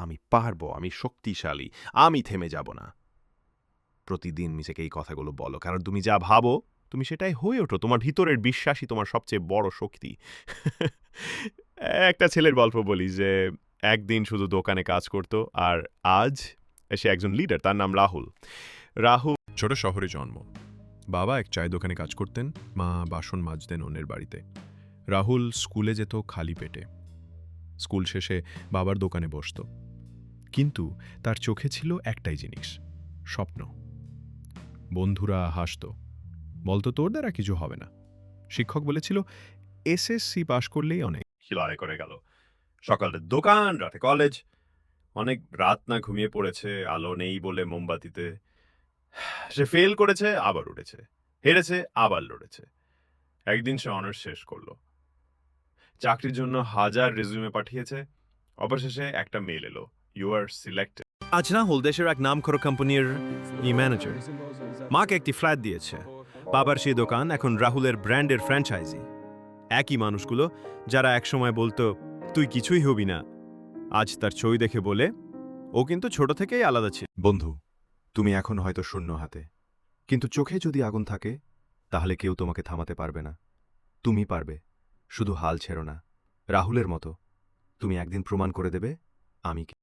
আমি পারবো, আমি শক্তিশালী, আমি থেমে যাব না। প্রতিদিন নিজেকে এই কথাগুলো বলো, কারণ তুমি যা ভাবো তুমি সেটাই হয়ে ওঠো। তোমার ভিতরের বিশ্বাসই তোমার সবচেয়ে বড় শক্তি। একটা ছেলের গল্প বলি যে একদিন শুধু দোকানে কাজ করত, আর আজ সে একজন লিডার। তার নাম রাহুল। রাহুল ছোট শহরে জন্ম। বাবা এক চায়ের দোকানে কাজ করতেন, মা বাসন মাজতেন অন্যের বাড়িতে। রাহুল স্কুলে যেত খালি পেটে। স্কুল শেষে বাবার দোকানে বসত, কিন্তু তার চোখে ছিল একটাই জিনিস, স্বপ্ন। বন্ধুরা হাসত, বলতো তোর দ্বারা কিছু হবে না। শিক্ষক বলেছিল এসএসসি পাশ করলেই অনেক। হিলায় করে গেল। সকালে দোকান, রাতে কলেজ। অনেক রাত না ঘুমিয়ে পড়েছে আলো নেই বলে মোমবাতিতে। সে ফেল করেছে, আবার উঠেছে, হেরেছে, আবার লড়েছে। একদিন সে অনার্স শেষ করলো, চাকরির জন্য হাজার রেজুমে পাঠিয়েছে। অবশেষে একটা মেল এলো, ইউ আর সিলেক্টেড। আজ রাহুল দেশের এক নামকরা কোম্পানির ম্যানেজার। মাকে একটি ফ্ল্যাট দিয়েছে। বাবার সেই দোকান এখন রাহুলের ব্র্যান্ডের ফ্র্যাঞ্চাইজি। একই মানুষগুলো যারা একসময় বলতো তুই কিছুই হবি না, আজ তার ছবি দেখে বলে ও কিন্তু ছোট থেকেই আলাদা ছিল। বন্ধু, তুমি এখন হয়তো শূন্য হাতে, কিন্তু চোখে যদি আগুন থাকে তাহলে কেউ তোমাকে থামাতে পারবে না। তুমি পারবে, শুধু হাল ছেড়ো না। রাহুলের মতো তুমি একদিন প্রমাণ করে দেবে আমি কে।